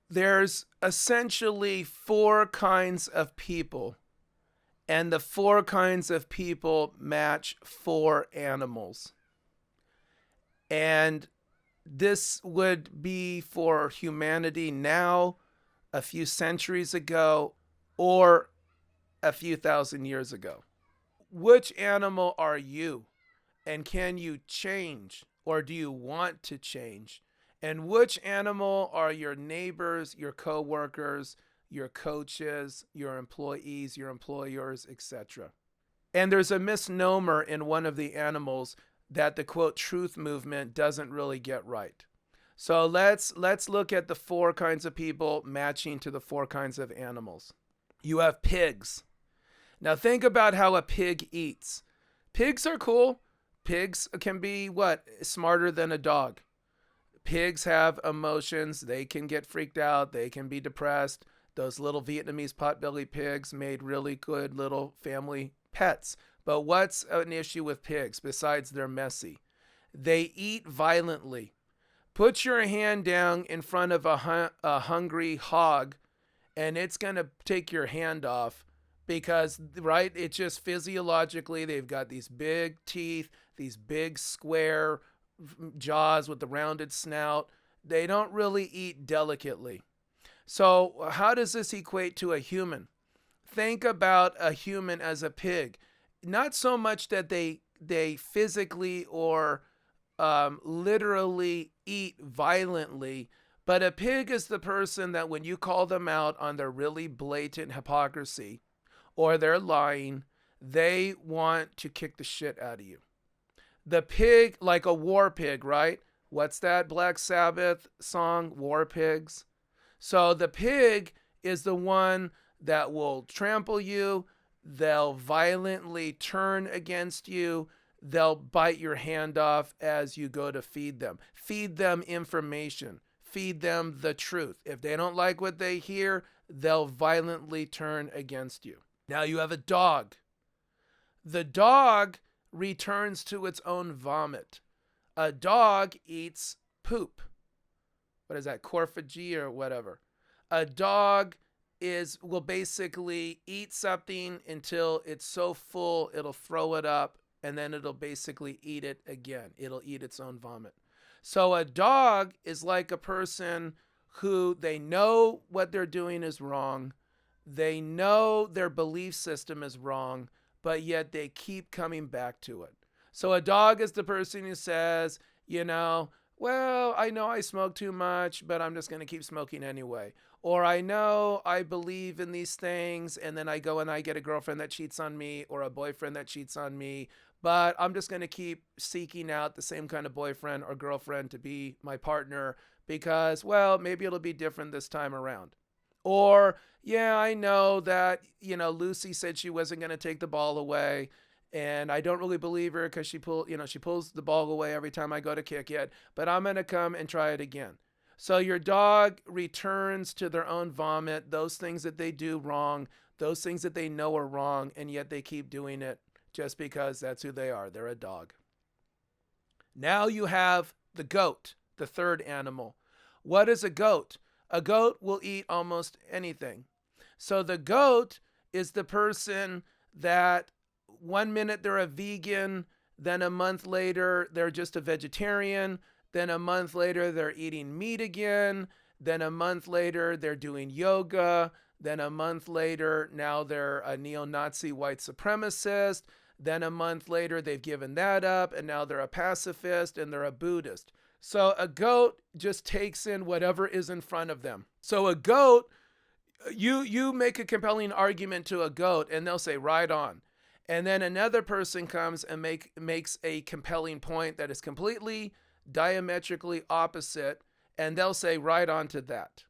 There's essentially four kinds of people, and the four kinds of people match four animals. And this would be for humanity now, a few centuries ago, or a few thousand years ago. Which animal are you? And can you change, or do you want to change? And which animal are your neighbors, your coworkers, your coaches, your employees, your employers, etc.? And there's a misnomer in one of the animals that the quote truth movement doesn't really get right. So let's look at the four kinds of people matching to the four kinds of animals. You have pigs. Now think about how a pig eats. Pigs are cool. Pigs can be what? Smarter than a dog. Pigs have emotions. They can get freaked out. They can be depressed. Those little Vietnamese potbelly pigs made really good little family pets. But what's an issue with pigs besides they're messy? They eat violently. Put your hand down in front of a hungry hog, and it's going to take your hand off because, right, it's just physiologically, they've got these big teeth, these big square jaws with the rounded snout. They don't really eat delicately. So, how does this equate to a human? Think about a human as a pig. Not so much that they physically or literally eat violently, but a pig is the person that when you call them out on their really blatant hypocrisy or they're lying, they want to kick the shit out of you. The pig, like a war pig, right? What's that Black Sabbath song, War Pigs? So the pig is the one that will trample you. They'll violently turn against you. They'll bite your hand off as you go to feed them. Feed them information. Feed them the truth. If they don't like what they hear, they'll violently turn against you. Now you have a dog. The dog returns to its own vomit. A dog eats poop. What is that? Corphagy or whatever. A dog will basically eat something until it's so full it'll throw it up, and then it'll basically eat it again. It'll eat its own vomit. So a dog is like a person who they know what they're doing is wrong. They know their belief system is wrong, but yet they keep coming back to it. So a dog is the person who says, well, I know I smoke too much, but I'm just going to keep smoking anyway. Or I know I believe in these things, and then I go and I get a girlfriend that cheats on me or a boyfriend that cheats on me, but I'm just going to keep seeking out the same kind of boyfriend or girlfriend to be my partner because, well, maybe it'll be different this time around. Or, yeah, I know that, Lucy said she wasn't going to take the ball away, and I don't really believe her because she pulls the ball away every time I go to kick it, but I'm going to come and try it again. So your dog returns to their own vomit, those things that they do wrong, those things that they know are wrong, and yet they keep doing it just because that's who they are. They're a dog. Now you have the goat, the third animal. What is a goat? A goat will eat almost anything. So the goat is the person that 1 minute they're a vegan, then a month later they're just a vegetarian, then a month later they're eating meat again, then a month later they're doing yoga, then a month later now they're a neo-Nazi white supremacist, then a month later they've given that up and now they're a pacifist and they're a Buddhist. So a goat just takes in whatever is in front of them. So a goat, you make a compelling argument to a goat and they'll say, right on. And then another person comes and makes a compelling point that is completely diametrically opposite, and they'll say, right on to that.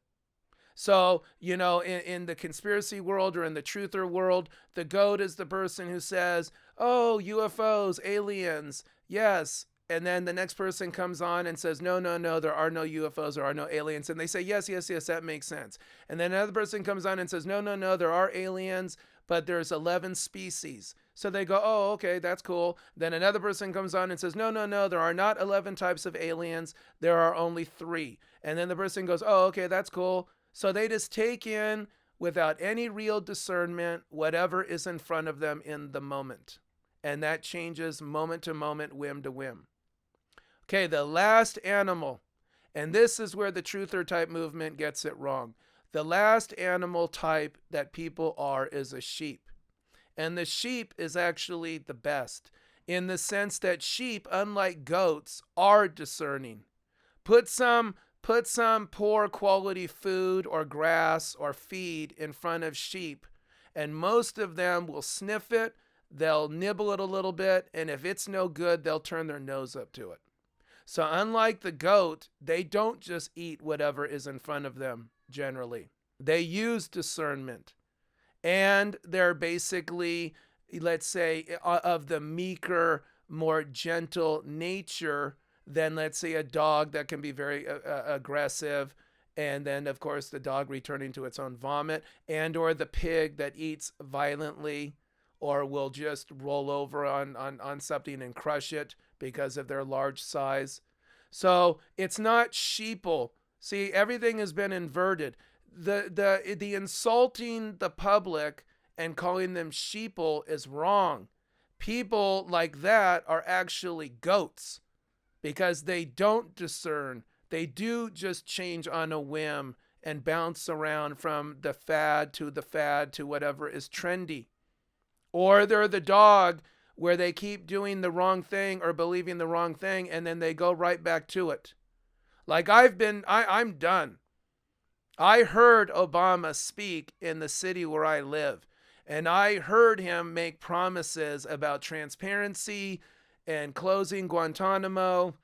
So, in the conspiracy world or in the truther world, the goat is the person who says, oh, UFOs, aliens, yes. And then the next person comes on and says, no, there are no UFOs, there are no aliens. And they say, yes, that makes sense. And then another person comes on and says, no, there are aliens, but there's 11 species. So they go, oh, okay, that's cool. Then another person comes on and says, no, there are not 11 types of aliens. There are only 3. And then the person goes, oh, okay, that's cool. So they just take in, without any real discernment, whatever is in front of them in the moment. And that changes moment to moment, whim to whim. Okay, the last animal, and this is where the truther type movement gets it wrong. The last animal type that people are is a sheep. And the sheep is actually the best in the sense that sheep, unlike goats, are discerning. Put some put some poor quality food or grass or feed in front of sheep, and most of them will sniff it, they'll nibble it a little bit, and if it's no good, they'll turn their nose up to it. So unlike the goat, they don't just eat whatever is in front of them generally. They use discernment. And they're basically, let's say, of the meeker, more gentle nature than, let's say, a dog that can be very aggressive, and then of course the dog returning to its own vomit, and or the pig that eats violently or will just roll over on something and crush it because of their large size. So it's not sheeple. See, everything has been inverted. The insulting the public and calling them sheeple is wrong. People like that are actually goats because they don't discern. They do just change on a whim and bounce around from the fad to whatever is trendy. Or they're the dog where they keep doing the wrong thing or believing the wrong thing and then they go right back to it. Like I'm done. I heard Obama speak in the city where I live, and I heard him make promises about transparency and closing Guantanamo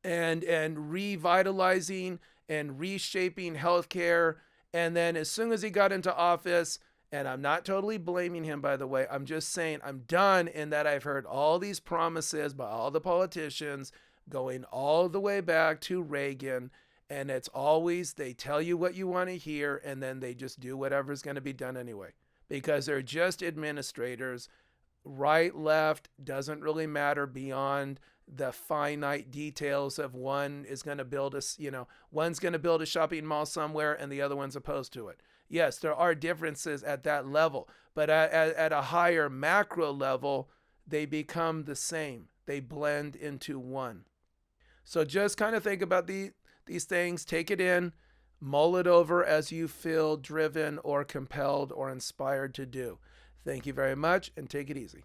and revitalizing and reshaping healthcare. And then as soon as he got into office, and I'm not totally blaming him, by the way, I'm just saying I'm done in that I've heard all these promises by all the politicians going all the way back to Reagan. And it's always they tell you what you want to hear and then they just do whatever's going to be done anyway because they're just administrators. Right, left doesn't really matter beyond the finite details of one is going to build one's going to build a shopping mall somewhere and the other one's opposed to it. Yes, there are differences at that level, but at a higher macro level, they become the same. They blend into one. So just kind of think about these things, take it in, mull it over as you feel driven or compelled or inspired to do. Thank you very much and take it easy.